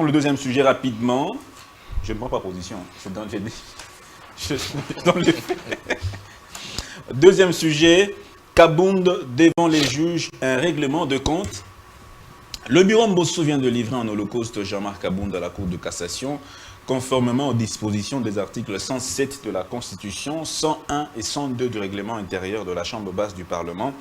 le deuxième sujet rapidement. Je ne prends pas position. Je donne les faits. Deuxième sujet, Kabound devant les juges, un règlement de compte. Le bureau Mbosso vient de livrer en holocauste Jean-Marc Kabound à la Cour de cassation, conformément aux dispositions des articles 107 de la Constitution, 101 et 102 du règlement intérieur de la Chambre basse du Parlement.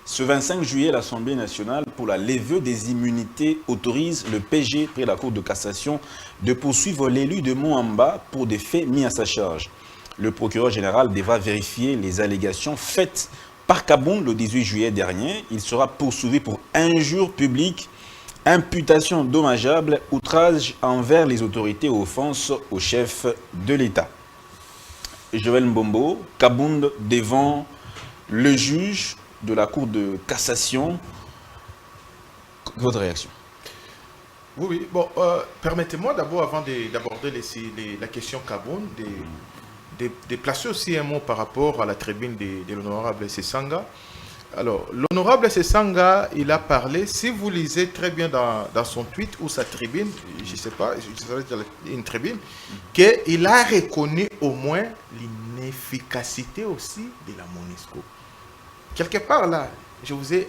Ce 25 juillet, l'Assemblée nationale, pour la levée des immunités, autorise le PG près la Cour de cassation de poursuivre l'élu de Moamba pour des faits mis à sa charge. Le procureur général devra vérifier les allégations faites par Kabound le 18 juillet dernier. Il sera poursuivi pour injure publique, imputation dommageable, outrage envers les autorités ou offense au chef de l'État. Joël Mbombo, Kabound devant le juge de la Cour de cassation. Votre réaction? Oui, bon, permettez-moi d'abord, avant d'aborder la question Kabound, de placer aussi un mot par rapport à la tribune de l'honorable Sessanga. Alors, l'honorable Sessanga, il a parlé, si vous lisez très bien dans son tweet ou sa tribune, je ne sais pas, une tribune, qu'il a reconnu au moins l'inefficacité aussi de la MONUSCO. Quelque part là, je vous ai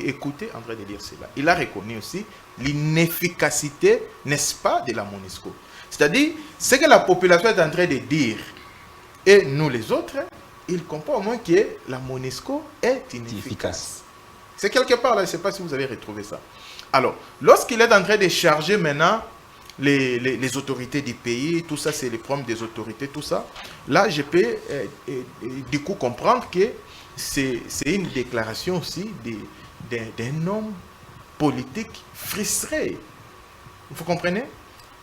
écouté en train de dire cela. Il a reconnu aussi l'inefficacité, n'est-ce pas, de la MONUSCO. C'est-à-dire, ce que la population est en train de dire, et nous les autres, il comprend au moins que la MONUSCO est inefficace. C'est quelque part là, je ne sais pas si vous avez retrouvé ça. Alors, lorsqu'il est en train de charger maintenant les autorités du pays, tout ça c'est les problèmes des autorités, tout ça, là je peux du coup comprendre que c'est une déclaration aussi d'un homme politique frustré. Vous comprenez?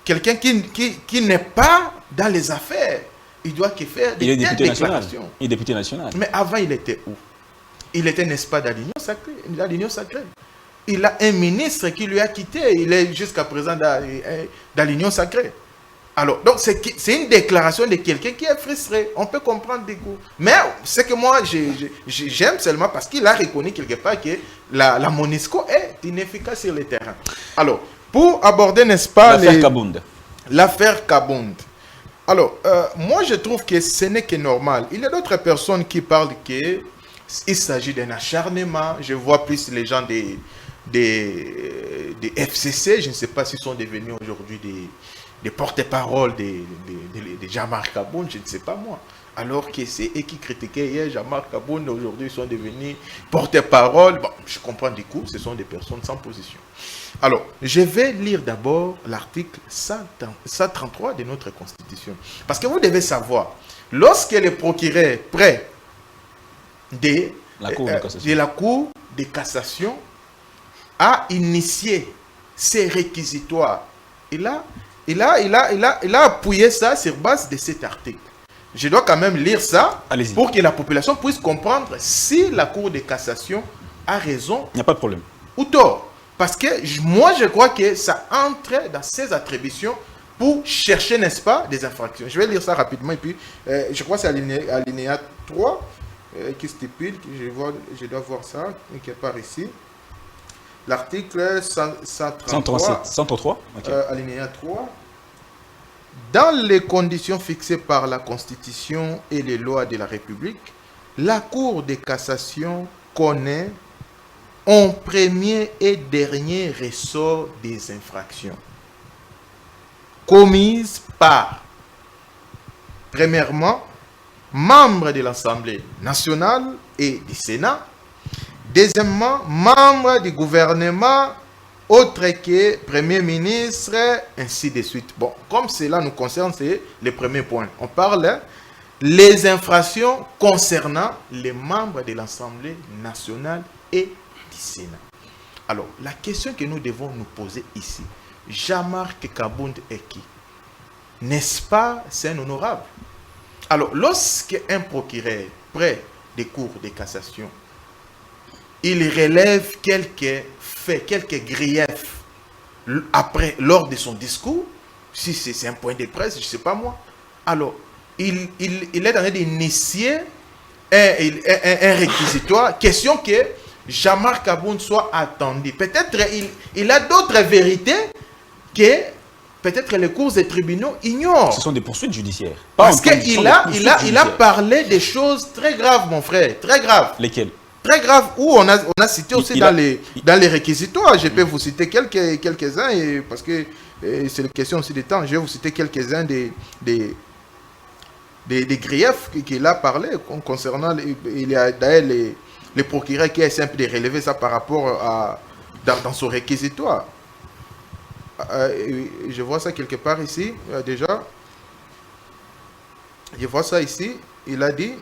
Quelqu'un qui n'est pas dans les affaires. Il doit faire des déclarations. Il est député national. Mais avant, il était où? Il était, n'est-ce pas, dans l'Union sacrée. Il a un ministre qui lui a quitté. Il est jusqu'à présent dans l'Union sacrée. Alors, donc, c'est une déclaration de quelqu'un qui est frustré. On peut comprendre du coup. Mais ce que moi, j'aime seulement parce qu'il a reconnu quelque part que la MONUSCO est inefficace sur le terrain. Alors, pour aborder, n'est-ce pas, l'affaire Kabound. Alors, moi je trouve que ce n'est que normal. Il y a d'autres personnes qui parlent qu'il s'agit d'un acharnement. Je vois plus les gens des FCC, je ne sais pas s'ils sont devenus aujourd'hui des porte-parole de Jean-Marc Kabound, je ne sais pas moi. Alors que c'est eux qui critiquaient hier Jean-Marc Kabound, aujourd'hui ils sont devenus porte-parole. Bon, je comprends du coup, ce sont des personnes sans position. Alors, je vais lire d'abord l'article 133 de notre Constitution. Parce que vous devez savoir, lorsque le procureur près de la Cour de cassation a initié ces réquisitoires, il a appuyé ça sur base de cet article. Je dois quand même lire ça pour que la population puisse comprendre si la Cour de cassation a raison. Il n'y a pas de problème. Ou tort. Parce que moi, je crois que ça entre dans ses attributions pour chercher, n'est-ce pas, des infractions. Je vais lire ça rapidement et puis, je crois que c'est alinéa 3 qui stipule, je dois voir ça, quelque part ici. L'article 133, okay. Alinéa 3. Dans les conditions fixées par la Constitution et les lois de la République, la Cour de cassation connaît en premier et dernier ressort des infractions commises par, premièrement, membres de l'Assemblée nationale et du Sénat, deuxièmement, membres du gouvernement, autre que Premier ministre, ainsi de suite. Bon, comme cela nous concerne, c'est le premier point. On parle les infractions concernant les membres de l'Assemblée nationale et du Sénat. Alors, la question que nous devons nous poser ici, Jean-Marc Kabound est qui? N'est-ce pas, c'est un honorable? Alors, lorsqu'un procureur près des cours de cassation, il relève quelques faits, quelques griefs lors de son discours, si c'est un point de presse, je ne sais pas moi, alors, il est en train d'initier un réquisitoire, question que Jean-Marc Kabound soit attendu. Peut-être il a d'autres vérités que peut-être les cours des tribunaux ignorent. Ce sont des poursuites judiciaires. Parce qu'il a parlé des choses très graves, mon frère, très graves. Lesquelles? Très grave, où on a cité aussi dans les réquisitoires. Je peux vous citer quelques-uns, parce que c'est une question aussi de temps. Je vais vous citer quelques-uns des griefs qu'il a parlé concernant. Il y a d'ailleurs les procureurs qui essaient un peu de relever ça par rapport à dans son réquisitoire. Je vois ça quelque part ici, déjà. Je vois ça ici. Il a dit...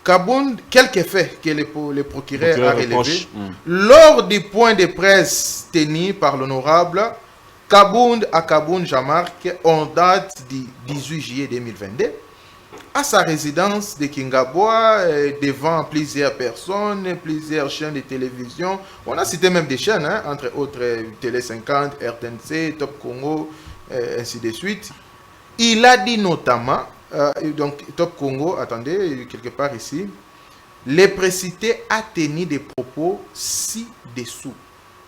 Kabound, quelques faits que le procureur a relevés, lors du point de presse tenu par l'honorable Kabound à Kabound Jean-Marc, en date du 18 juillet 2022, à sa résidence de Kingaboa, devant plusieurs personnes, plusieurs chaînes de télévision. On a cité même des chaînes, hein, entre autres Télé 50, RTNC, Top Congo, ainsi de suite. Il a dit notamment... donc, Top Congo, attendez, quelque part ici, les précités a tenu des propos ci-dessous,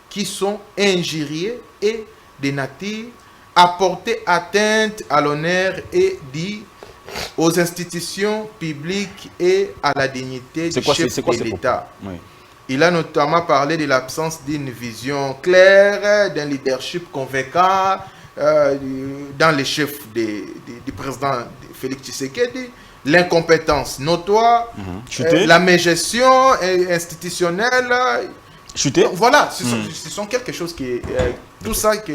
qui sont injurieux et de nature à porter atteinte à l'honneur et dit aux institutions publiques et à la dignité du chef de l'État. Oui. Il a notamment parlé de l'absence d'une vision claire, d'un leadership convaincant dans les chefs du président Félix Tshisekedi, l'incompétence notoire, la mégestion institutionnelle. Voilà, ce sont quelque chose qui tout ça que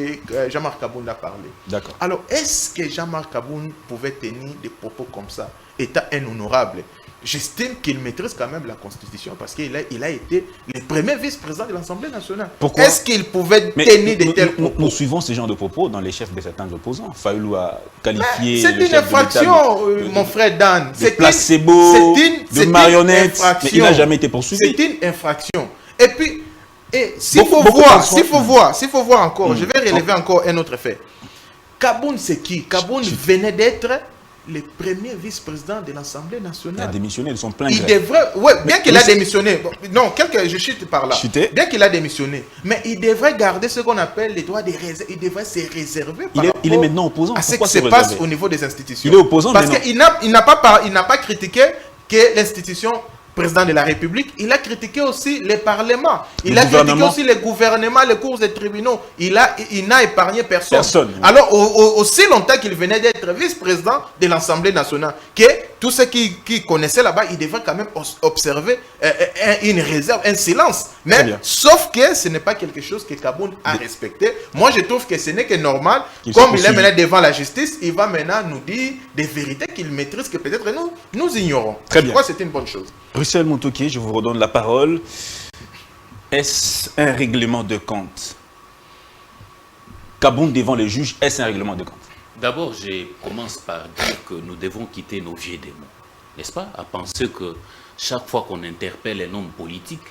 Jean-Marc Kabound a parlé. D'accord. Alors, est-ce que Jean-Marc Kabound pouvait tenir des propos comme ça, état inhonorable? J'estime qu'il maîtrise quand même la Constitution parce qu'il a été le premier vice-président de l'Assemblée nationale. Pourquoi? Est-ce qu'il pouvait tenir de tels propos? Nous suivons ce genre de propos dans les chefs de certains opposants. Fayoulou a qualifié... C'est une infraction, mon frère Dan. De placebo, de marionnette, mais il n'a jamais été poursuivi. C'est une infraction. Et puis, s'il faut voir encore, je vais relever encore un autre fait. Kabound, c'est qui? Kabound venait d'être le premier vice-président de l'Assemblée nationale. Il a démissionné de son plein gré. Il devrait, ouais, bien qu'il a démissionné, non, je chute par là. Chuté. Bien qu'il a démissionné, mais il devrait garder ce qu'on appelle les droits de réserve. Il devrait se réserver par rapport il est maintenant opposant. à ce qui se passe au niveau des institutions. Il est opposant. Parce qu'il n'a pas critiqué que l'institution président de la République, il a critiqué aussi les parlements, il a critiqué aussi les gouvernements, les cours des tribunaux, il n'a épargné personne. Alors, aussi longtemps qu'il venait d'être vice-président de l'Assemblée nationale, que tous ceux qui connaissaient là-bas, ils devraient quand même observer une réserve, un silence. Mais, sauf que ce n'est pas quelque chose que Kabound a respecté. Moi, je trouve que ce n'est que normal. Comme il est maintenant devant la justice, il va maintenant nous dire des vérités qu'il maîtrise, que peut-être nous ignorons. Je crois que c'est une bonne chose. Russell Moutouké, je vous redonne la parole. Est-ce un règlement de compte? Kabound devant les juges, est-ce un règlement de compte? D'abord, je commence par dire que nous devons quitter nos vieux démons, n'est-ce pas? À penser que chaque fois qu'on interpelle un homme politique,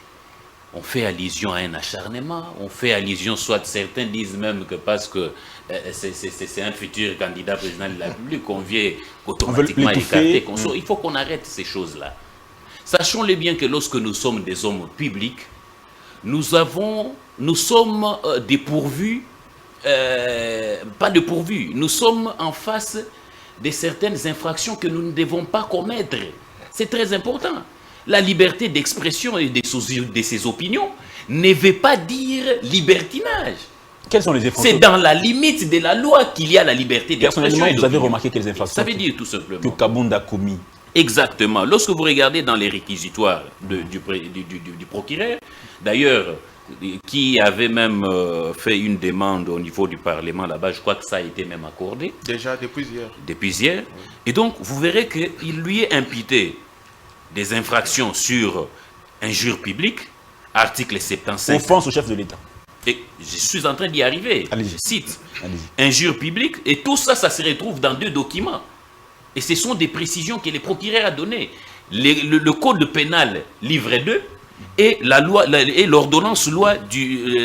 on fait allusion à un acharnement, on fait allusion, soit certains disent même que parce que c'est un futur candidat président de la République, qu'on vient automatiquement écarter. Il faut qu'on arrête ces choses-là. Sachons-le bien que lorsque nous sommes des hommes publics, nous sommes dépourvus, pas dépourvus, nous sommes en face de certaines infractions que nous ne devons pas commettre. C'est très important. La liberté d'expression et de ses opinions ne veut pas dire libertinage. Quelles sont les infractions? C'est dans la limite de la loi qu'il y a la liberté d'expression. Personnellement, vous avez remarqué quelles infractions? Ça veut dire tout simplement que Kabound a commis. Exactement. Lorsque vous regardez dans les réquisitoires du procureur, d'ailleurs, qui avait même fait une demande au niveau du Parlement là-bas, je crois que ça a été même accordé. Déjà, depuis hier. Depuis hier. Oui. Et donc, vous verrez qu'il lui est imputé des infractions sur injure publique, article 75. Offense au chef de l'État. Et je suis en train d'y arriver. Je cite. Injure publique. Et tout ça, ça se retrouve dans 2 documents. Et ce sont des précisions que les procureurs a données. Le code pénal, livre 2, et l'ordonnance loi du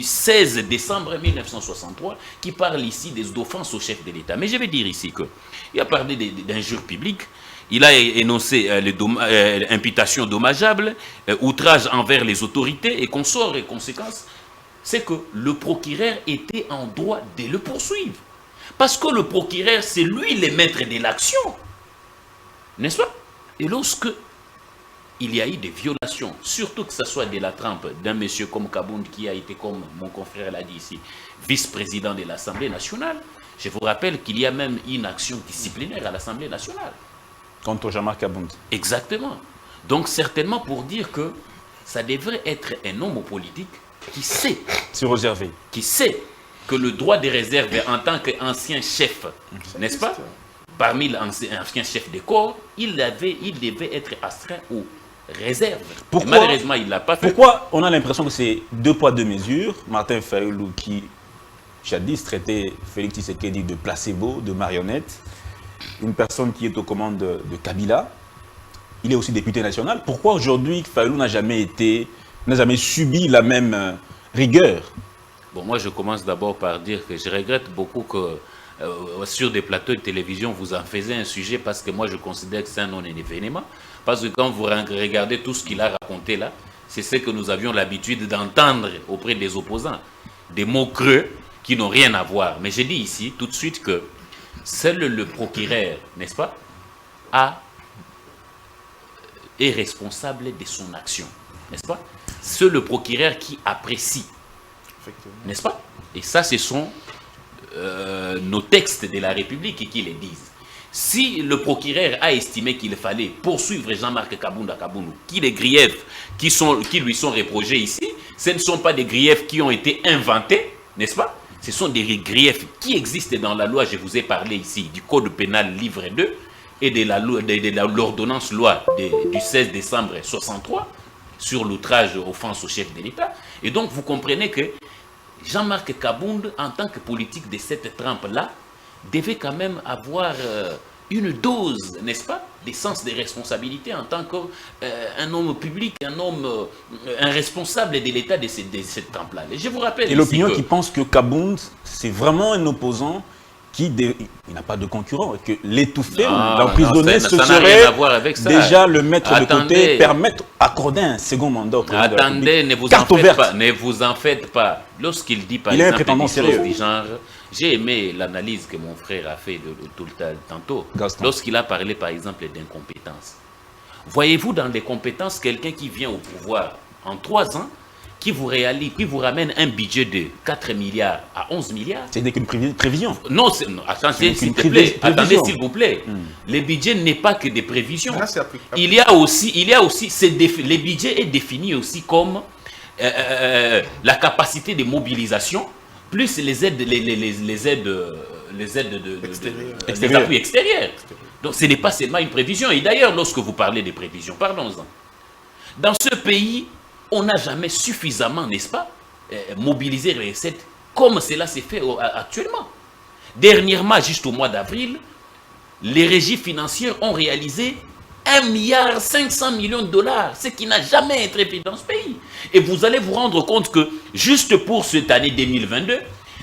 16 décembre 1963, qui parle ici des offenses au chef de l'État. Mais je vais dire ici qu'il a parlé d'injures publiques, il a énoncé imputation dommageable, outrage envers les autorités et consorts et conséquences. c'est que le procureur était en droit de le poursuivre. Parce que le procureur, c'est lui le maître de l'action. N'est-ce pas? Et lorsque il y a eu des violations, surtout que ce soit de la trempe d'un monsieur comme Kabound, qui a été, comme mon confrère l'a dit ici, vice-président de l'Assemblée nationale, je vous rappelle qu'il y a même une action disciplinaire à l'Assemblée nationale. Contre Jean-Marc Kabound. Exactement. Donc certainement pour dire que ça devrait être un homme politique qui sait, que le droit de réserve en tant qu'ancien chef, n'est-ce pas, parmi les anciens chefs de corps, il devait être astreint aux réserves. Pourquoi, malheureusement, il ne l'a pas fait. Pourquoi on a l'impression que c'est deux poids, deux mesures? Martin Fayulu, qui jadis traitait Félix Tshisekedi de placebo, de marionnette, une personne qui est aux commandes de Kabila, il est aussi député national. Pourquoi aujourd'hui Fayulu n'a jamais subi la même rigueur? Bon, moi je commence d'abord par dire que je regrette beaucoup que sur des plateaux de télévision vous en faisiez un sujet, parce que moi je considère que c'est un non-événement. Parce que quand vous regardez tout ce qu'il a raconté là, c'est ce que nous avions l'habitude d'entendre auprès des opposants. Des mots creux qui n'ont rien à voir. Mais j'ai dit ici tout de suite que seul le procureur, n'est-ce pas, est responsable de son action. N'est-ce pas? C'est le procureur qui apprécie. N'est-ce pas? Et ça, ce sont nos textes de la République qui les disent. Si le procureur a estimé qu'il fallait poursuivre Jean-Marc Kabound, qui les griefs qui lui sont reprochés ici, ce ne sont pas des griefs qui ont été inventés, n'est-ce pas? Ce sont des griefs qui existent dans la loi, je vous ai parlé ici, du Code pénal livre 2 et de l'ordonnance loi du 16 décembre 63 sur l'outrage offense au chef de l'État. Et donc vous comprenez que Jean-Marc Kabound, en tant que politique de cette trempe-là, devait quand même avoir une dose, n'est-ce pas, de sens de responsabilité en tant qu'un homme public, un responsable de l'État de cette trempe-là. Je vous rappelle. Et l'opinion qui pense que Kabound, c'est vraiment un opposant il n'a pas de concurrent, que l'étouffer, l'emprisonner, ce serait déjà le mettre de côté, permettre, accorder un second mandat au président. Attendez, ne vous en faites pas. Lorsqu'il dit par exemple des choses du genre, j'ai aimé l'analyse que mon frère a fait tout le temps tantôt, lorsqu'il a parlé par exemple d'incompétence. Voyez-vous dans les compétences quelqu'un qui vient au pouvoir en 3 ans, qui vous ramène un budget de 4 milliards à 11 milliards. C'est qu'une prévision. Non, attendez s'il te plaît. Attendez s'il vous plaît. Le budget n'est pas que des prévisions. Il y a aussi, le budget est défini aussi comme la capacité de mobilisation, plus les aides appuis extérieurs. Donc ce n'est pas seulement une prévision. Et d'ailleurs, lorsque vous parlez de prévisions, parlons-en. Dans ce pays, on n'a jamais suffisamment, n'est-ce pas, mobilisé les recettes comme cela s'est fait actuellement. Dernièrement, juste au mois d'avril, les régies financières ont réalisé 1,5 milliard de dollars, ce qui n'a jamais été fait dans ce pays. Et vous allez vous rendre compte que juste pour cette année 2022,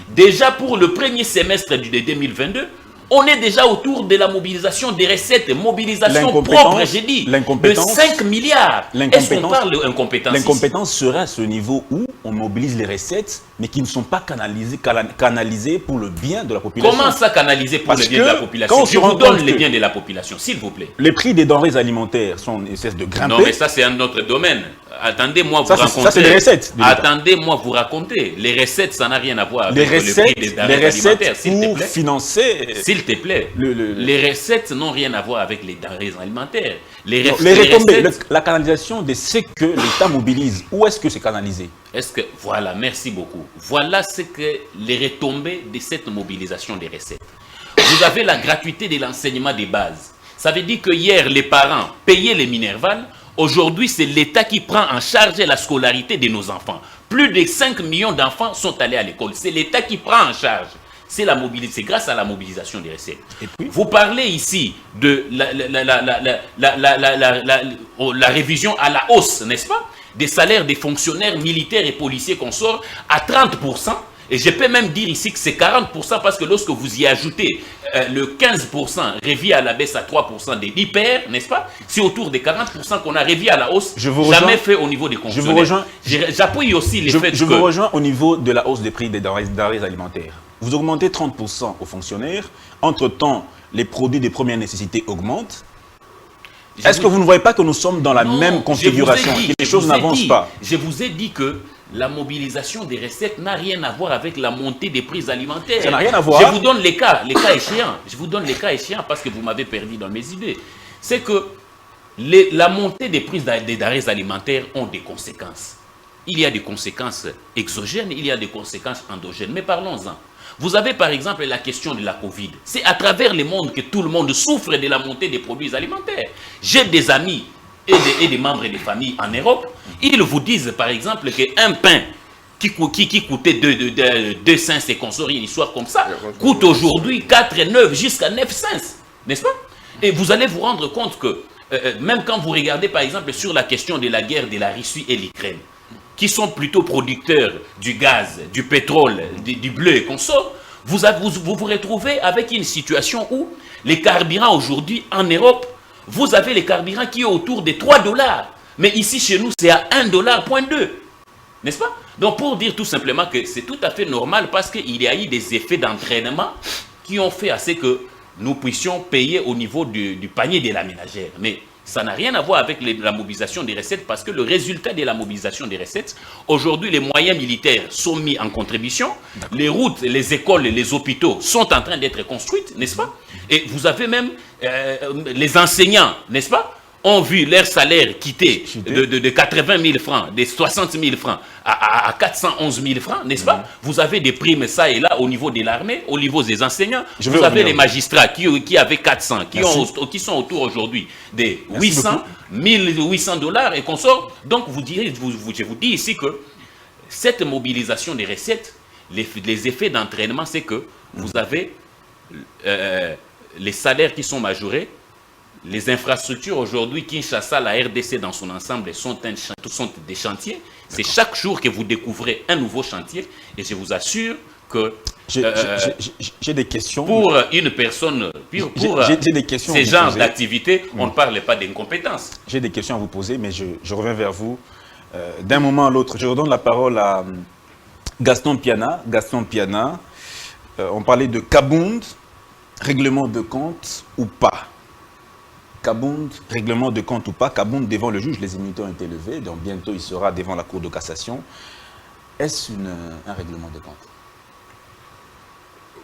déjà pour le premier semestre de 2022, on est déjà autour de la mobilisation des recettes, mobilisation propre, j'ai dit, de 5 milliards. Est-ce qu'on parle d'incompétence? L'incompétence serait à ce niveau où on mobilise les recettes, mais qui ne sont pas canalisées pour le bien de la population. Comment ça canaliser pour le bien de la population? Je vous donne les biens de la population, s'il vous plaît. Les prix des denrées alimentaires ne cessent de grimper. Non, mais ça, c'est un autre domaine. Attendez-moi vous raconter. Ça, c'est les recettes. Attendez-moi vous raconter. Les recettes, ça n'a rien à voir avec le prix des denrées alimentaires. S'il te plaît. Financer. S'il te plaît. Les recettes n'ont rien à voir avec les denrées alimentaires. Les retombées, la canalisation de ce que l'État mobilise, où est-ce que c'est canalisé? Voilà, merci beaucoup. Voilà ce que les retombées de cette mobilisation des recettes. Vous avez la gratuité de l'enseignement des bases. Ça veut dire que hier, les parents payaient les Minerval. Aujourd'hui, c'est l'État qui prend en charge la scolarité de nos enfants. Plus de 5 millions d'enfants sont allés à l'école. C'est l'État qui prend en charge. C'est grâce à la mobilisation des recettes. Et puis, vous parlez ici de la révision à la hausse, n'est-ce pas, des salaires des fonctionnaires militaires et policiers qu'on sort à 30%. Et je peux même dire ici que c'est 40% parce que lorsque vous y ajoutez le 15% révi à la baisse à 3% des l'hyper, n'est-ce pas? C'est autour des 40% qu'on a révi à la hausse, jamais fait au niveau des fonctionnaires. J'appuie aussi les faits que... Je vous rejoins au niveau de la hausse des prix des denrées alimentaires. Vous augmentez 30% aux fonctionnaires. Entre-temps, les produits de première nécessité augmentent. Est-ce que vous ne voyez pas que nous sommes dans la même configuration, que les choses n'avancent pas? Je vous ai dit que la mobilisation des recettes n'a rien à voir avec la montée des prix alimentaires. Ça n'a rien à voir. Je vous donne les cas échéants. Je vous donne les cas échéants parce que vous m'avez perdu dans mes idées. C'est que la montée des prix des denrées alimentaires ont des conséquences. Il y a des conséquences exogènes, il y a des conséquences endogènes. Mais parlons-en. Vous avez par exemple la question de la Covid. C'est à travers le monde que tout le monde souffre de la montée des produits alimentaires. J'ai des amis et des membres des familles en Europe. Ils vous disent par exemple qu'un pain qui coûtait 2 cents et qu'on sort une histoire comme ça, coûte aujourd'hui 4,9 jusqu'à 9 cents. N'est-ce pas? Et vous allez vous rendre compte que même quand vous regardez par exemple sur la question de la guerre de la Russie et l'Ukraine, qui sont plutôt producteurs du gaz, du pétrole, du bleu et consorts, vous vous retrouvez avec une situation où les carburants aujourd'hui en Europe, vous avez les carburants qui est autour de 3 $. Mais ici chez nous, c'est à 1,2 $. N'est-ce pas? Donc pour dire tout simplement que c'est tout à fait normal parce qu'il y a eu des effets d'entraînement qui ont fait assez que nous puissions payer au niveau du panier de la ménagère. Mais ça n'a rien à voir avec la mobilisation des recettes parce que le résultat de la mobilisation des recettes, aujourd'hui les moyens militaires sont mis en contribution, les routes, les écoles, les hôpitaux sont en train d'être construites, n'est-ce pas? Et vous avez même les enseignants, n'est-ce pas, ont vu leur salaire quitter de 80 000 francs, de 60 000 francs à 411 000 francs, n'est-ce pas? Vous avez des primes ça et là au niveau de l'armée, au niveau des enseignants. Vous avez les magistrats qui avaient 400, qui sont autour aujourd'hui des 800, 1800 $ et consorts. Donc je vous dis ici que cette mobilisation des recettes, les effets d'entraînement, c'est que vous avez les salaires qui sont majorés. Les infrastructures aujourd'hui, Kinshasa, la RDC dans son ensemble sont des chantiers. C'est chaque jour que vous découvrez un nouveau chantier. Et je vous assure que j'ai des questions. Pour une personne, pour ces genres d'activités, on ne parle pas d'incompétence. J'ai des questions à vous poser, mais je reviens vers vous d'un moment à l'autre. Je redonne la parole à Gaston Piana. Gaston Piana, on parlait de Kabound, règlement de compte ou pas. Kabound, règlement de compte ou pas, Kabound devant le juge, les immunités ont été levées, donc bientôt il sera devant la Cour de cassation. Est-ce un règlement de compte?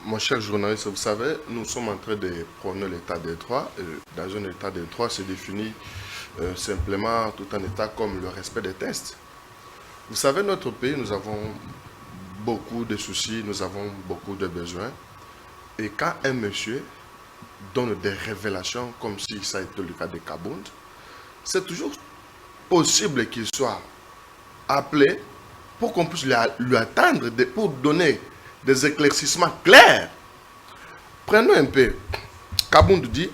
Mon cher journaliste, vous savez, nous sommes en train de prôner l'état des droits. Dans un état des droits, c'est défini simplement tout un état comme le respect des tests. Vous savez, notre pays, nous avons beaucoup de soucis, nous avons beaucoup de besoins. Et quand un monsieur donne des révélations comme si ça a été le cas de Kabound, c'est toujours possible qu'il soit appelé pour qu'on puisse lui attendre, pour donner des éclaircissements clairs. Prenons un peu. Kabound dit,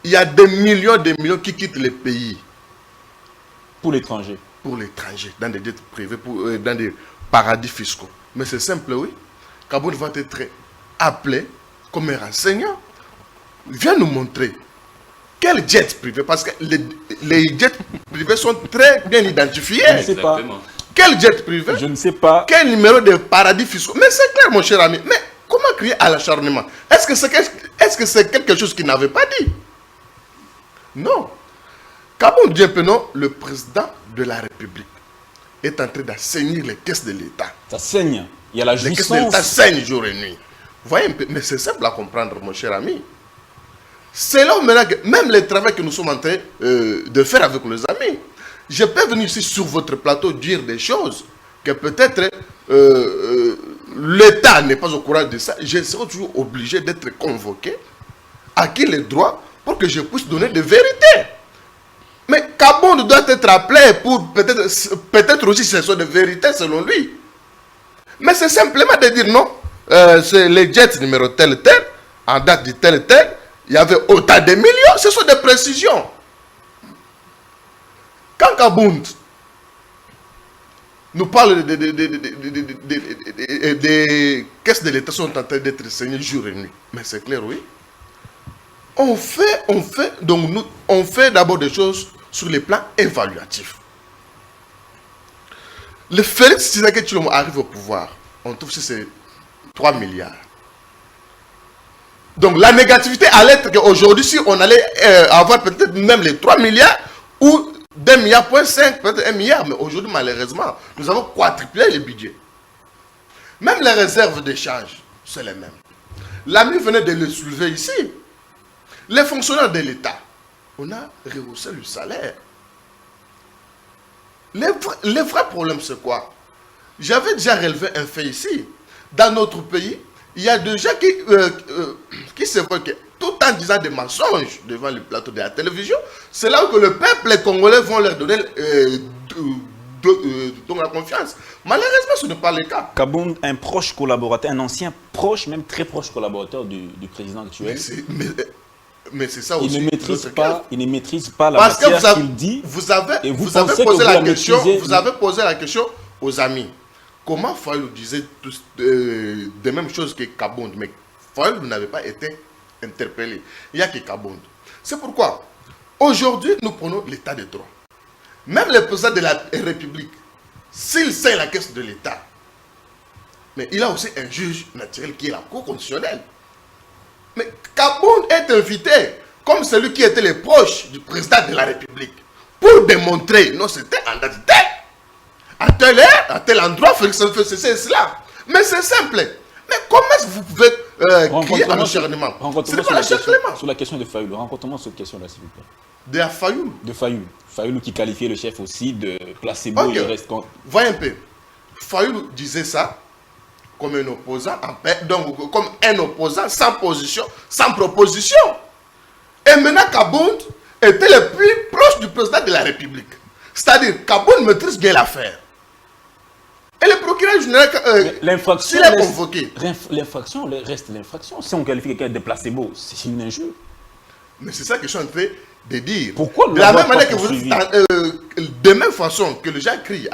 il y a des millions qui quittent les pays. Pour l'étranger. Pour l'étranger, dans des jets privés, dans des paradis fiscaux. Mais c'est simple, oui. Kabound va être appelé comme un renseignant. Viens nous montrer quel jet privé, parce que les jets privés sont très bien identifiés. Je ne sais pas. Quel jet privé? Je ne sais pas. Quel numéro de paradis fiscaux? Mais c'est clair, mon cher ami. Mais comment crier à l'acharnement? Est-ce que c'est quelque chose qu'il n'avait pas dit? Non. Kabound Diempeno, le président de la République, est en train d'assainir les caisses de l'État. Ça saigne. Il y a la jouissance. Les caisses de l'État saignent jour et nuit. Vous voyez un peu, mais c'est simple à comprendre, mon cher ami. C'est là maintenant que même le travail que nous sommes en train de faire avec nos amis, je peux venir ici sur votre plateau dire des choses que peut-être l'État n'est pas au courant de ça. Je serai toujours obligé d'être convoqué, à qui les droits, pour que je puisse donner des vérités. Mais Kabound doit être appelé pour peut-être aussi ce sont des vérités selon lui. Mais c'est simplement de dire non. C'est les jets numéro tel, en date de tel, il y avait autant de millions, ce sont des précisions. Quand Kabound nous parle des caisses de l'État sont en train d'être saignées jour et nuit. Mais c'est clair, oui. On fait d'abord des choses sur les plans évaluatifs. Le Félix Tshisekedi Tshilombo arrive au pouvoir. On trouve que c'est 3 milliards. Donc la négativité allait être qu'aujourd'hui, si on allait avoir peut-être même les 3 milliards ou 2,5 milliards, peut-être 1 milliard, mais aujourd'hui, malheureusement, nous avons quadruplé le budget. Même les réserves d'échange, c'est les mêmes. L'ami venait de le soulever ici. Les fonctionnaires de l'État, on a rehaussé le salaire. Le vrai problème, c'est quoi? J'avais déjà relevé un fait ici. Dans notre pays, il y a des gens qui se voient que, tout en disant des mensonges devant le plateau de la télévision, c'est là que le peuple, les Congolais vont leur donner donc la confiance. Malheureusement, ce n'est pas le cas. Kabound, un proche collaborateur, un ancien proche, même très proche collaborateur du président actuel. Mais c'est ça aussi. Il ne maîtrise pas la matière qu'il dit. Vous avez posé la question aux amis. Comment Fayulu disait des mêmes choses que Kabound, mais Fayulu n'avait pas été interpellé. Il n'y a que Kabound. C'est pourquoi, aujourd'hui, nous prenons l'état de droit. Même le président de la République, s'il sait la caisse de l'État, mais il a aussi un juge naturel qui est la Cour constitutionnelle. Mais Kabound est invité comme celui qui était le proche du président de la République pour démontrer, non, c'était en date telle, à telle heure, à tel endroit, c'est cela. Mais c'est simple. Mais comment est-ce que vous pouvez crier à l'acharnement? C'est pas l'acharnement. Sur la question de Fayulu, rencontrons cette question-là, s'il vous plaît. De Fayulu? De Fayulu. Fayulu qui qualifiait le chef aussi de placebo. Okay. Voyez un peu. Fayulu disait ça comme un opposant en paix, donc comme un opposant sans position, sans proposition. Et maintenant, Kabound était le plus proche du président de la République. C'est-à-dire, Kabound maîtrise bien l'affaire. Et le procureur général, l'infraction s'il est convoqué. L'infraction reste l'infraction. Si on qualifie quelqu'un de placebo, c'est une injure. Mais c'est ça que je suis en train de dire. Pourquoi de la même manière que vous de même façon que les gens crient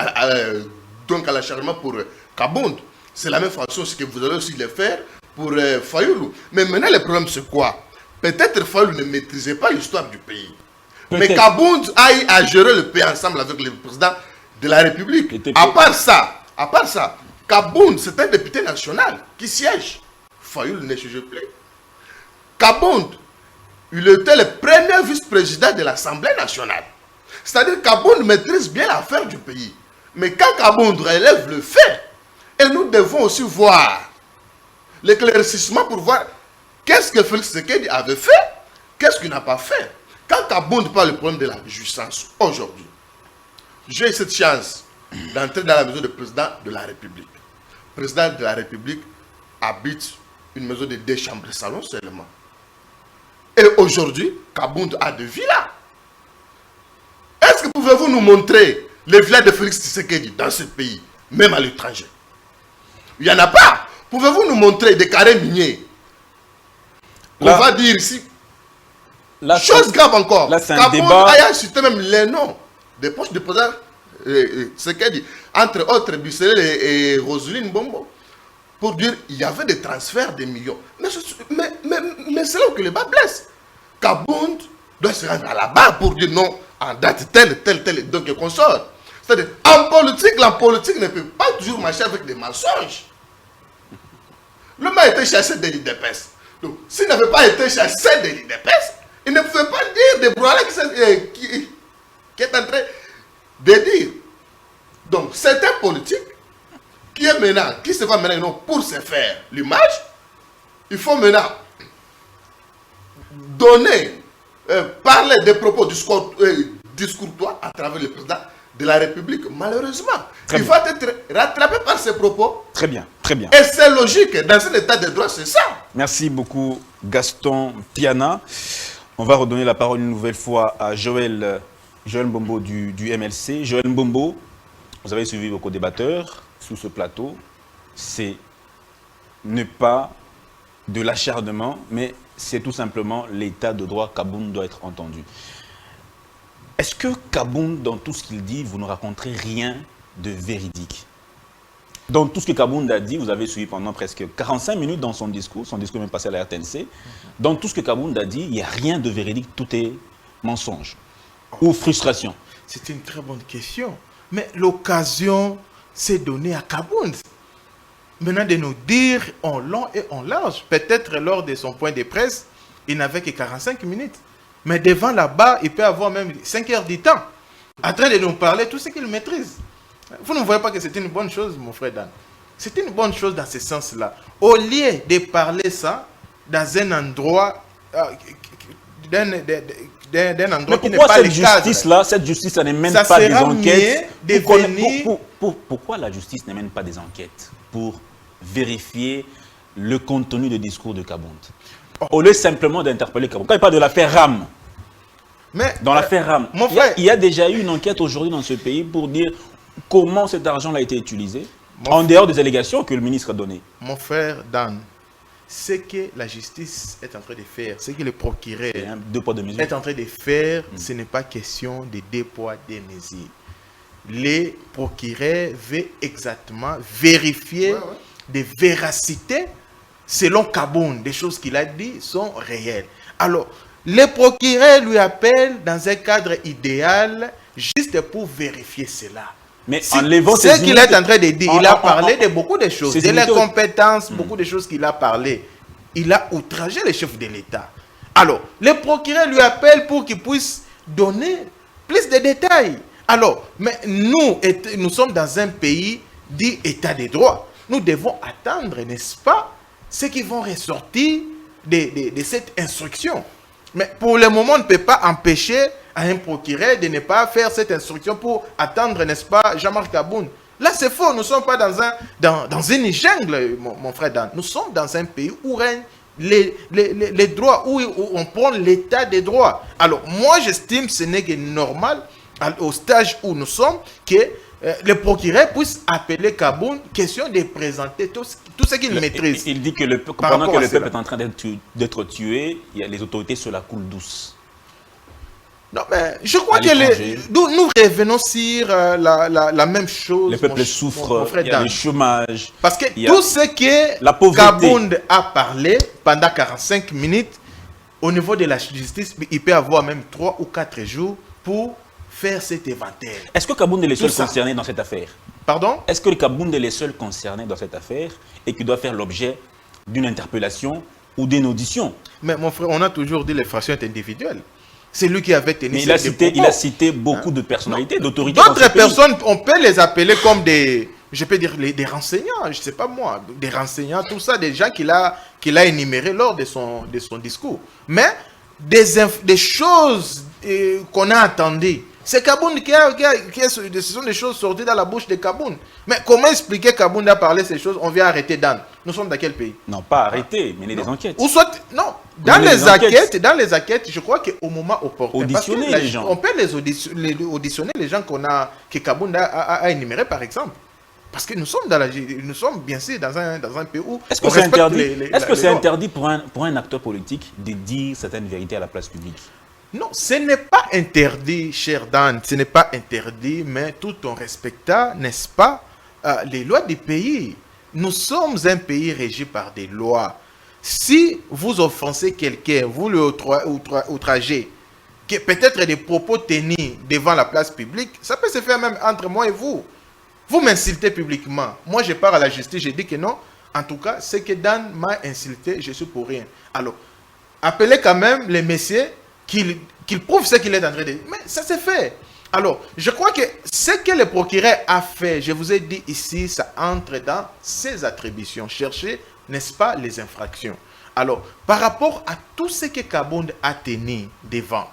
donc à l'acharnement pour Kabound, c'est la même façon que vous allez aussi le faire pour Fayulu. Mais maintenant, le problème, c'est quoi? Peut-être Fayulu ne maîtrisait pas l'histoire du pays. Mais Kabound aille à gérer le pays ensemble avec le président de la République. À part ça, Kabound, c'est un député national qui siège. Fayulu ne siège plus. Kabound, il était le premier vice-président de l'Assemblée nationale. C'est-à-dire que Kabound maîtrise bien l'affaire du pays. Mais quand Kabound relève le fait, et nous devons aussi voir l'éclaircissement pour voir qu'est-ce que Félix Tshisekedi avait fait, qu'est-ce qu'il n'a pas fait. Quand Kabound parle du problème de la jouissance, aujourd'hui, j'ai cette chance d'entrer dans la maison du président de la République. Le président de la République habite une maison de 2 chambres de salon seulement. Et aujourd'hui, Kabound a 2 villas. Est-ce que pouvez-vous nous montrer les villas de Félix Tshisekedi dans ce pays, même à l'étranger? Il n'y en a pas. Pouvez-vous nous montrer des carrés miniers? On va dire ici. Chose grave encore. Là, c'est un débat. Il y a cité même les noms des poches de président Tshisekedi, entre autres Bissell et Roselyne Bombo, pour dire qu'il y avait des transferts de millions. Mais c'est là que le bas blesse. Kabound doit se rendre à la barre pour dire non, en date telle, donc il consort. C'est-à-dire, en politique, la politique ne peut pas toujours marcher avec des mensonges. L'homme a été chassé de l'IDPS. Donc, s'il n'avait pas été chassé de l'IDPS, il ne pouvait pas dire des brouillards qui est en train de dire. Donc, c'est un politique qui est maintenant, qui se va maintenant pour se faire l'image. Il faut maintenant donner, parler des propos discourtois à travers le président de la République. Malheureusement, il va être rattrapé par ses propos. Très bien, très bien. Et c'est logique, dans un état de droit, c'est ça. Merci beaucoup, Gaston Piana. On va redonner la parole une nouvelle fois à Joël Mbombo du MLC. Joël Mbombo, vous avez suivi vos co-débatteurs sous ce plateau. C'est ne pas de l'acharnement, mais c'est tout simplement l'état de droit. Kabound doit être entendu. Est-ce que Kabound, dans tout ce qu'il dit, vous ne raconterez rien de véridique. Dans tout ce que Kabound a dit, vous avez suivi pendant presque 45 minutes dans son discours est même passé à la RTNC. Dans tout ce que Kabound a dit, il n'y a rien de véridique, tout est mensonge ou frustration. C'est une très bonne question. Mais l'occasion s'est donnée à Kabound. Maintenant de nous dire en long et en large, peut-être lors de son point de presse, il n'avait que 45 minutes. Mais devant là-bas, il peut avoir même 5 heures du temps, en train de nous parler tout ce qu'il maîtrise. Vous ne voyez pas que c'est une bonne chose, mon frère Dan? C'est une bonne chose dans ce sens-là. Au lieu de parler ça dans un endroit, d'un endroit qui n'est pas le cadre. Cette justice-là ne mène pas des enquêtes. Pourquoi la justice ne mène pas des enquêtes pour vérifier le contenu du discours de Kabound? Au lieu simplement d'interpeller Kabound. Quand il parle de l'affaire RAM, dans l'affaire RAM, il y a déjà eu une enquête aujourd'hui dans ce pays pour dire comment cet argent a été utilisé, en dehors des allégations que le ministre a données. Mon frère Dan, ce que la justice est en train de faire, ce que le procureur est en train de faire, ce n'est pas question de deux poids, deux mesures. Les procureurs veulent exactement vérifier des véracités selon Kabound. Des choses qu'il a dit sont réelles. Alors, les procureurs lui appellent dans un cadre idéal juste pour vérifier cela. Mais en levant ce qu'il est en train de dire, il a parlé de beaucoup de choses, de la compétence, beaucoup de choses qu'il a parlé. Il a outragé le chef de l'État. Alors, les procureurs lui appellent pour qu'il puisse donner plus de détails. Alors, mais nous sommes dans un pays dit État de droit. Nous devons attendre, n'est-ce pas, ce qui vont ressortir de cette instruction. Mais pour le moment, on ne peut pas empêcher à un procureur de ne pas faire cette instruction pour attendre, n'est-ce pas, Jean-Marc Kabound. Là, c'est faux. Nous ne sommes pas dans une jungle, mon frère Dan. Nous sommes dans un pays où règnent les droits, où on prend l'état des droits. Alors, moi, j'estime que ce n'est que normal, au stage où nous sommes, que le procureur puisse appeler Kabound, question de présenter tout ce qu'il maîtrise. Il dit que pendant que le peuple est en train d'être tué, il y a les autorités sur la coule douce. Non, mais je crois que nous revenons sur la même chose. Le peuple souffre, il y a le chômage. Parce que tout ce que Kabound a parlé pendant 45 minutes, au niveau de la justice, il peut avoir même 3 ou 4 jours pour faire cet inventaire. Est-ce que Kabound est le seul concerné dans cette affaire? Pardon? Est-ce que le Kabound est le seul concerné dans cette affaire et qui doit faire l'objet d'une interpellation ou d'une audition? Mais mon frère, on a toujours dit les fractions individuelles. C'est lui qui avait tenu il a cité beaucoup de personnalités, d'autorités. D'autres personnes, on peut les appeler comme des, je peux dire, des renseignants, je ne sais pas moi, des renseignants, tout ça, des gens qu'il a énumérés lors de son discours. Mais des choses qu'on a entendues, c'est Kabound ce sont des choses sorties dans la bouche de Kabound. Mais comment expliquer que Kabound a parlé ces choses? On vient arrêter Dan. Nous sommes dans quel pays? Non, pas arrêter, mener des enquêtes. Ou soit, non, dans les enquêtes, je crois qu'au moment opportun, auditionner les gens. On peut auditionner les gens que Kabound a énumérés, par exemple. Parce que nous sommes bien sûr dans un pays où est-ce que c'est interdit? Est-ce que c'est interdit pour un acteur politique de dire certaines vérités à la place publique? Non, ce n'est pas interdit, cher Dan, ce n'est pas interdit, mais tout en respectant, n'est-ce pas, les lois du pays. Nous sommes un pays régi par des lois. Si vous offensez quelqu'un, vous le outragez, que peut-être des propos tenus devant la place publique, ça peut se faire même entre moi et vous. Vous m'insultez publiquement. Moi, je pars à la justice, je dis que non. En tout cas, ce que Dan m'a insulté, je suis pour rien. Alors, appelez quand même les messieurs qu'il prouve ce qu'il est en train de dire. Mais ça s'est fait. Alors, je crois que ce que le procureur a fait, je vous ai dit ici, ça entre dans ses attributions. Chercher, n'est-ce pas, les infractions. Alors, par rapport à tout ce que Kabound a tenu devant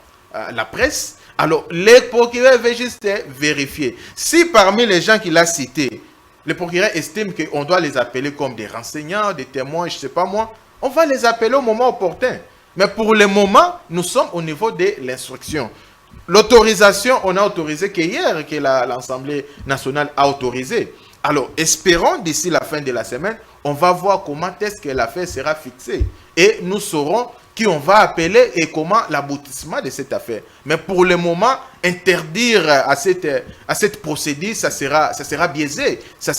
la presse, alors, le procureur veut juste vérifier. Si parmi les gens qu'il a cités, le procureur estime qu'on doit les appeler comme des renseignants, des témoins, je ne sais pas moi, on va les appeler au moment opportun. Mais pour le moment, nous sommes au niveau de l'instruction. L'autorisation, on a autorisé qu'hier que l'Assemblée nationale a autorisé. Alors, espérons d'ici la fin de la semaine, on va voir comment est-ce que l'affaire sera fixée. Et nous saurons qui on va appeler et comment l'aboutissement de cette affaire. Mais pour le moment, interdire à cette procédure, ça sera biaisé, ça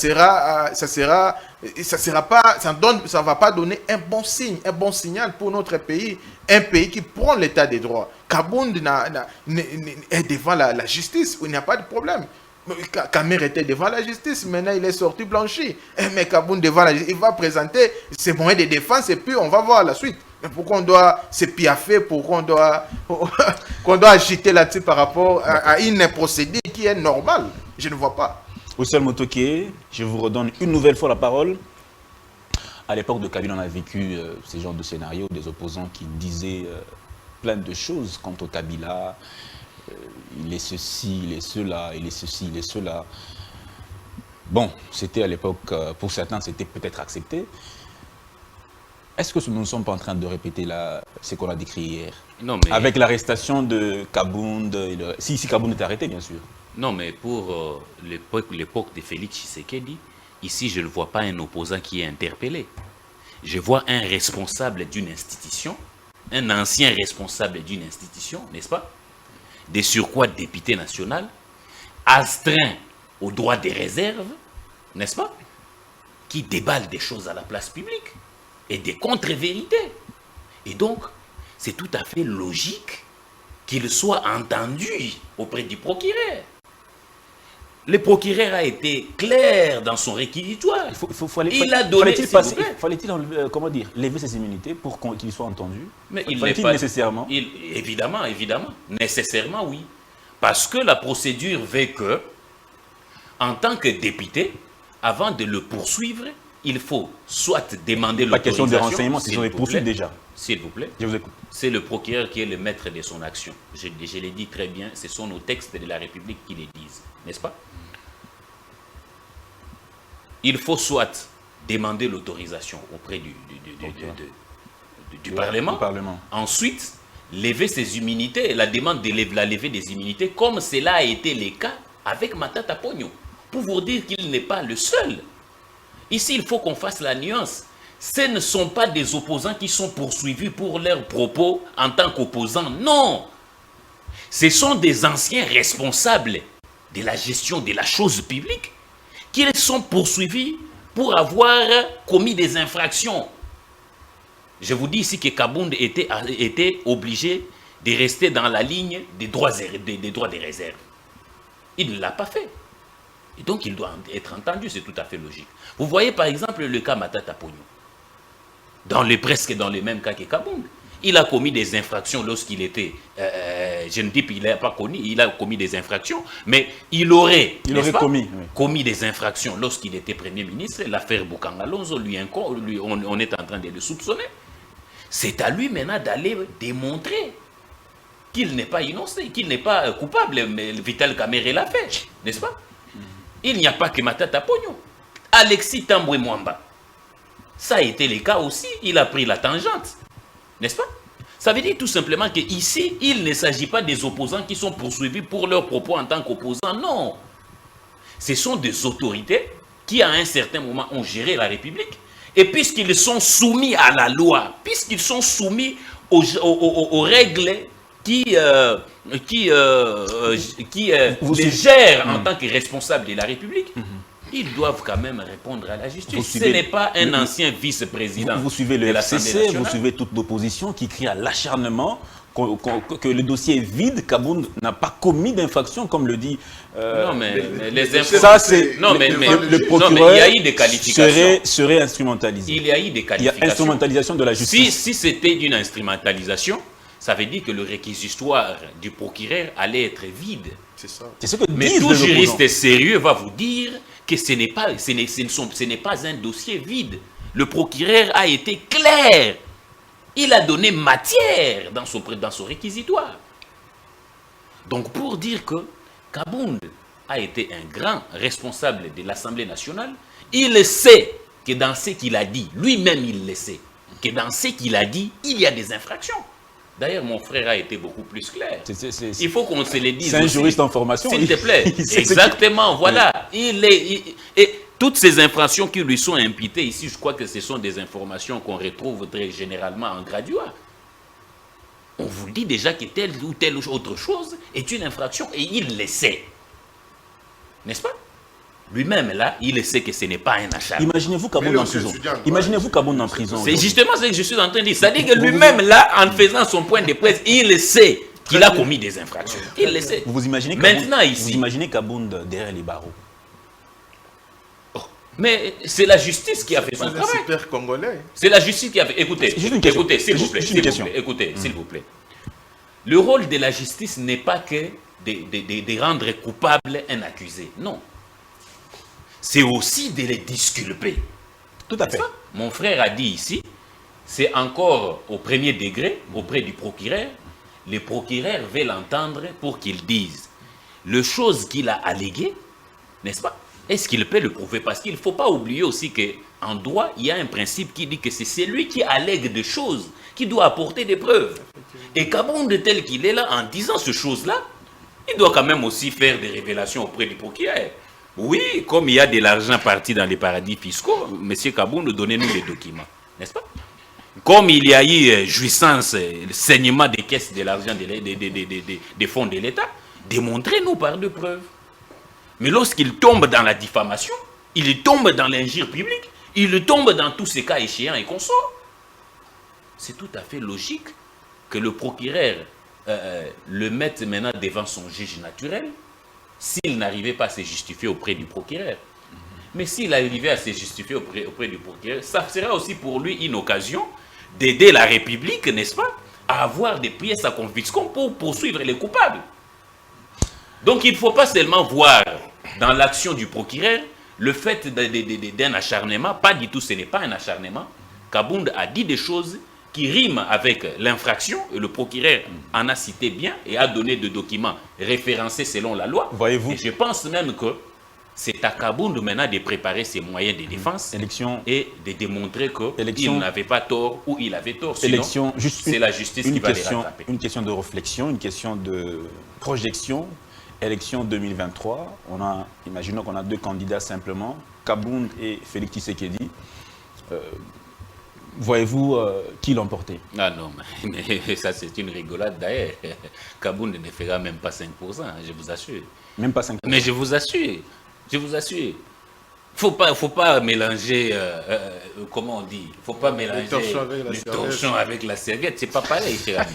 va pas donner un bon signe, un bon signal pour notre pays, un pays qui prend l'état des droits. Kabound est devant la justice, il n'y a pas de problème. Kamer était devant la justice, maintenant il est sorti blanchi. Mais Kabound devant la justice, il va présenter ses moyens de défense et puis on va voir la suite. Mais pourquoi on doit se piaffer, pourquoi qu'on doit agiter là-dessus par rapport à une procédure qui est normale? Je ne vois pas. Oussel Motoké, je vous redonne une nouvelle fois la parole. À l'époque de Kabila, on a vécu ce genre de scénario, des opposants qui disaient plein de choses quant au Kabila. Il est ceci, il est cela, il est ceci, il est cela. Bon, c'était à l'époque, pour certains, c'était peut-être accepté. Est-ce que nous ne sommes pas en train de répéter ce qu'on a décrit hier? Non, mais... Avec l'arrestation de Kabound, si Kabound est arrêté, bien sûr. Non, mais pour l'époque de Félix Tshisekedi, ici, je ne vois pas un opposant qui est interpellé. Je vois un responsable d'une institution, un ancien responsable d'une institution, n'est-ce pas? Des surcroît député national, astreint au droit des réserves, n'est-ce pas? Qui déballe des choses à la place publique et des contre-vérités. Et donc, c'est tout à fait logique qu'il soit entendu auprès du procureur. Le procureur a été clair dans son réquisitoire. Il a donné... Fallait-il, comment dire, lever ses immunités pour qu'il soit entendu? Mais il fallait-il nécessairement? Évidemment. Nécessairement, oui. Parce que la procédure veut que, en tant que député, avant de le poursuivre, il faut soit demander l'autorisation... La question des renseignements, c'est sur les poursuites déjà. S'il vous plaît. Je vous écoute. C'est le procureur qui est le maître de son action. Je l'ai dit très bien, ce sont nos textes de la République qui les disent, n'est-ce pas? Il faut soit demander l'autorisation auprès du Parlement. Ensuite, lever ses immunités, la demande de la levée des immunités, comme cela a été le cas avec Matata Pogno, pour vous dire qu'il n'est pas le seul. Ici, il faut qu'on fasse la nuance. Ce ne sont pas des opposants qui sont poursuivis pour leurs propos en tant qu'opposants. Non. Ce sont des anciens responsables de la gestion de la chose publique qui sont poursuivis pour avoir commis des infractions. Je vous dis ici que Kabound était obligé de rester dans la ligne des droits des réserves. Il ne l'a pas fait. Et donc, il doit être entendu, c'est tout à fait logique. Vous voyez par exemple le cas Matata Pogno. Presque dans le même cas que Kabound. Il a commis des infractions lorsqu'il était... je ne dis qu'il n'a pas connu, il a commis des infractions, mais il aurait commis des infractions lorsqu'il était Premier ministre. L'affaire Boukangalonzo, on est en train de le soupçonner. C'est à lui maintenant d'aller démontrer qu'il n'est pas innocent, qu'il n'est pas coupable. Mais Vital Kamerhe l'a fait, n'est-ce pas? Il n'y a pas que Matata Pogno. Alexis Tambwe Mwamba, ça a été le cas aussi, il a pris la tangente. N'est-ce pas? Ça veut dire tout simplement qu'ici, il ne s'agit pas des opposants qui sont poursuivis pour leurs propos en tant qu'opposants. Non. Ce sont des autorités qui, à un certain moment, ont géré la République. Et puisqu'ils sont soumis à la loi, puisqu'ils sont soumis aux règles qui les gèrent en tant que responsables de la République, ils doivent quand même répondre à la justice. Ce n'est pas un ancien vice-président. Vous suivez le FCC, vous suivez toute l'opposition qui crie à l'acharnement que le dossier est vide, Kabound n'a pas commis d'infraction, comme le dit... non, mais les infractions... Non, mais le procureur il y a eu des qualifications. Serait instrumentalisé. Il y a eu des qualifications. Il y a instrumentalisation de la justice. Si c'était une instrumentalisation, ça veut dire que le réquisitoire du procureur allait être vide. C'est ça. Mais tout juriste sérieux va vous dire que ce n'est pas un dossier vide. Le procureur a été clair. Il a donné matière dans son réquisitoire. Donc pour dire que Kabound a été un grand responsable de l'Assemblée nationale, il sait que dans ce qu'il a dit, lui-même il le sait, que dans ce qu'il a dit, il y a des infractions. D'ailleurs, mon frère a été beaucoup plus clair. Il faut qu'on se le dise. C'est un juriste en formation. S'il te plaît. Exactement, voilà. Et toutes ces infractions qui lui sont imputées ici, je crois que ce sont des informations qu'on retrouve très généralement en graduat. on vous dit déjà que telle ou telle autre chose est une infraction et il le sait. N'est-ce pas? Lui-même, là, il sait que ce n'est pas un achat. Imaginez-vous Kabound en prison. Imaginez-vous Kabound en prison. C'est justement ce que je suis en train de dire. C'est-à-dire que lui-même, là, en faisant son point de presse, il sait qu'il a commis des infractions. Il le sait. Vous imaginez Maintenant, Kabound, ici. vous imaginez Kabound derrière les barreaux. Mais c'est la justice qui a fait son C'est un travail. super congolais. C'est la justice qui a fait. Écoutez, Juste une question. écoutez, s'il vous Juste plaît, une s'il vous question. plaît, écoutez, s'il vous plaît. Le rôle de la justice n'est pas que de rendre coupable un accusé. Non. C'est aussi de les disculper. Tout à fait. Ça, mon frère a dit ici, c'est encore au premier degré, auprès du procureur. Le procureur veut l'entendre pour qu'il dise les choses qu'il a alléguées, n'est-ce pas? Est-ce qu'il peut le prouver? Parce qu'il ne faut pas oublier aussi qu'en droit, il y a un principe qui dit que c'est celui qui allègue des choses qui doit apporter des preuves. Et Kabound tel qu'il est là, en disant ces choses-là, il doit quand même aussi faire des révélations auprès du procureur. Oui, comme il y a de l'argent parti dans les paradis fiscaux, M. Kabound, donnez-nous les documents, n'est-ce pas? Comme il y a eu jouissance, saignement des caisses de l'argent des fonds de l'État, démontrez-nous par deux preuves. Mais lorsqu'il tombe dans la diffamation, il tombe dans l'injure publique, il tombe dans tous ces cas échéants et consorts. C'est tout à fait logique que le procureur le mette maintenant devant son juge naturel s'il n'arrivait pas à se justifier auprès du procureur. Mais s'il arrivait à se justifier auprès du procureur, ça sera aussi pour lui une occasion d'aider la République, n'est-ce pas, à avoir des pièces à confisquer pour poursuivre les coupables. Donc il ne faut pas seulement voir dans l'action du procureur le fait d'un acharnement, pas du tout, ce n'est pas un acharnement. Kabound a dit des choses qui riment avec l'infraction, et le procureur en a cité bien et a donné des documents référencés selon la loi. Voyez-vous. Et je pense même que c'est à Kabound maintenant de préparer ses moyens de défense et de démontrer qu'il n'avait pas tort ou il avait tort. Sinon, c'est la justice qui va les rattraper. Une question de réflexion, une question de projection. Élection 2023, imaginons qu'on a deux candidats simplement, Kabound et Félix Tshisekedi. Voyez-vous qui l'emporter? Ah non, mais ça c'est une rigolade d'ailleurs. Kabound ne fera même pas 5%, je vous assure. Même pas 5%. Mais je vous assure. Faut pas mélanger, comment on dit, faut pas mélanger le torchon avec la serviette, c'est pas pareil, cher ami.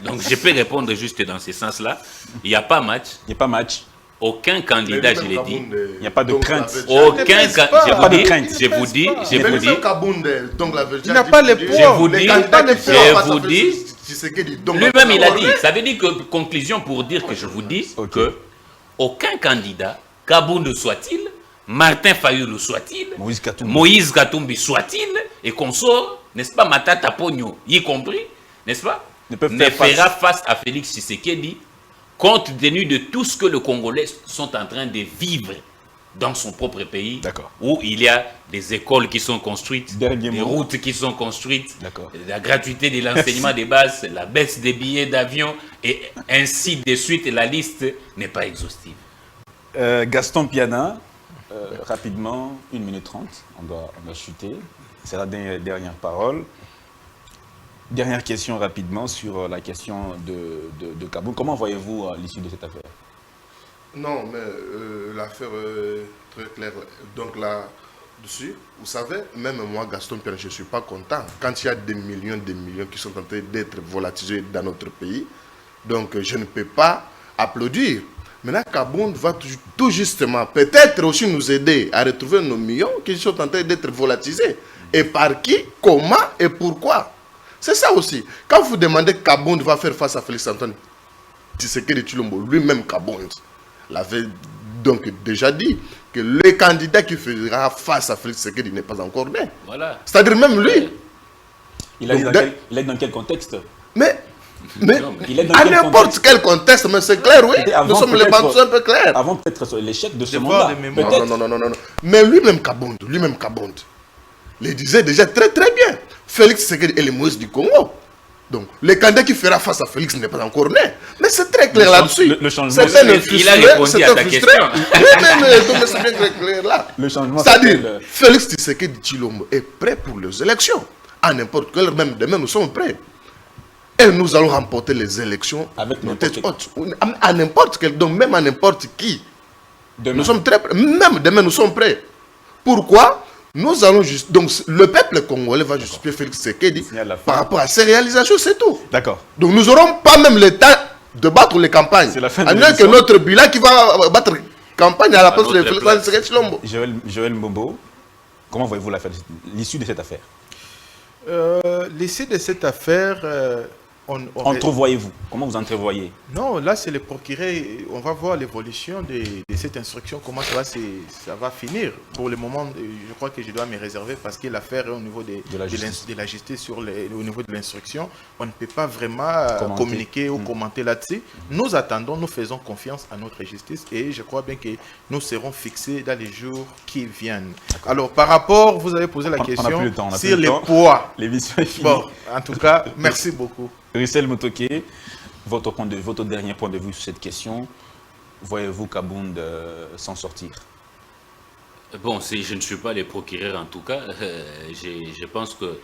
Donc je peux répondre juste dans ce sens-là. Il n'y a pas match. Il n'y a pas match. Aucun candidat, je l'ai dit. Il n'y a pas de crainte. Aucun candidat. Je vous dis. Il n'a pas les poids. Je vous dis. Lui-même, il a dit. Ça veut dire que, conclusion pour dire que je vous dis que aucun candidat, Kabound soit-il, Martin Fayulu soit-il, Moïse Katumbi soit-il, et consort, n'est-ce pas, Matata Pogno, y compris, n'est-ce pas, ne fera face à Félix Tshisekedi, compte tenu de tout ce que les Congolais sont en train de vivre dans son propre pays, où il y a des écoles qui sont construites, des routes qui sont construites, la gratuité de l'enseignement des bases, la baisse des billets d'avion, et ainsi de suite, la liste n'est pas exhaustive. Gaston Piana, rapidement, 1 minute 30, on doit chuter, c'est la dernière parole. Dernière question rapidement sur la question de Kabound. Comment voyez-vous l'issue de cette affaire? Non, mais l'affaire est très claire. Donc là-dessus, vous savez, même moi, Gaston Piana, je ne suis pas content. Quand il y a des millions qui sont en train d'être volatilisés dans notre pays, donc je ne peux pas applaudir. Maintenant, Kabound va tout justement peut-être aussi nous aider à retrouver nos millions qui sont en train d'être volatilisés. Et par qui, comment et pourquoi? C'est ça aussi. Quand vous demandez Kabound va faire face à Félix Antoine Tshisekedi Tshilombo, lui-même Kabound l'avait donc déjà dit que le candidat qui fera face à Félix Tshisekedi n'est pas encore né. Voilà. C'est-à-dire même lui. Il est dans quel contexte? Mais à n'importe quel contexte, mais c'est clair, oui. Nous sommes les bandits un peu clairs. Avant peut-être l'échec de ce mandat. Non. Mais lui-même Kabound, le disait déjà très très bien. Félix Tshisekedi est le Moïse du Congo. Donc, le candidat qui fera face à Félix n'est pas encore né. Mais c'est très clair là-dessus. Il a répondu à ta question. C'est bien très clair là. C'est-à-dire, Félix Tshisekedi Tshilombo est prêt pour les élections. À n'importe quelle heure, même demain, nous sommes prêts. et nous allons remporter les élections Avec nos n'importe têtes hautes. À n'importe quel, donc même à n'importe qui. Demain. Nous sommes très prêts. Même demain, nous sommes prêts. Pourquoi? Nous allons juste. Donc, le peuple congolais va justifier Félix Tshisekedi par rapport à ses réalisations, c'est tout. D'accord. Donc, nous n'aurons pas même le temps de battre les campagnes. C'est la fin de à moins que l'émission. notre bilan qui va battre campagne à la place de notre Félix place. Tshisekedi Chilombo. Joël Mbombo, comment voyez-vous l'issue de cette affaire? L'issue de cette affaire, Entrevoyez-vous? Comment vous entrevoyez? non, là c'est le procureur. On va voir l'évolution de cette instruction, comment ça va finir. Pour le moment, je crois que je dois me réserver parce que l'affaire est au niveau de la justice au niveau de l'instruction. On ne peut pas vraiment communiquer ou commenter là-dessus. Nous attendons, nous faisons confiance à notre justice et je crois bien que nous serons fixés dans les jours qui viennent. Alors, par rapport, vous avez posé la question sur les poids. L'émission est finie. Bon, en tout cas, merci beaucoup. Rissel Motoké, votre dernier point de vue sur cette question, voyez-vous Kabound s'en sortir? Bon, je ne suis pas le procureur en tout cas. Je pense que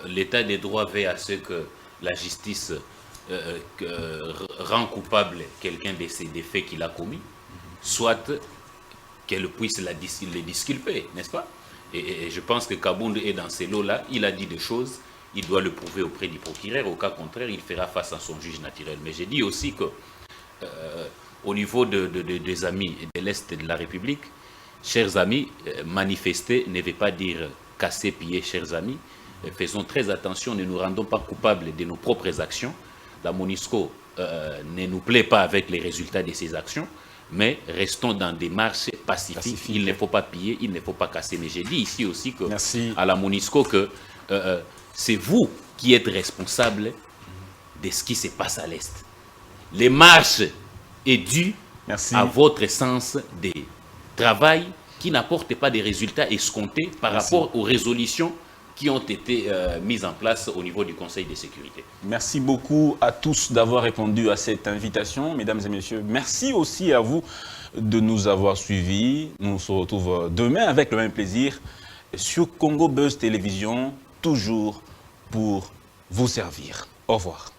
l'état des droits veille à ce que la justice rend coupable quelqu'un des faits qu'il a commis, soit qu'elle puisse le disculper, n'est-ce pas? Et je pense que Kabound est dans ces lots-là. Il a dit des choses. Il doit le prouver auprès du procureur. Au cas contraire, il fera face à son juge naturel. Mais j'ai dit aussi que, au niveau des amis de l'Est de la République, chers amis, manifester ne veut pas dire casser, piller, chers amis. Faisons très attention, ne nous rendons pas coupables de nos propres actions. La MONUSCO ne nous plaît pas avec les résultats de ses actions, mais restons dans des marches pacifiques. Il ne faut pas piller, il ne faut pas casser. Mais j'ai dit ici aussi que, à la MONUSCO que c'est vous qui êtes responsable de ce qui se passe à l'Est. Les marches est due à votre sens de travail qui n'apporte pas des résultats escomptés par rapport aux résolutions qui ont été mises en place au niveau du Conseil de sécurité. Merci beaucoup à tous d'avoir répondu à cette invitation, mesdames et messieurs. Merci aussi à vous de nous avoir suivis. Nous se retrouvons demain avec le même plaisir sur Congo Buzz Télévision, toujours pour vous servir. Au revoir.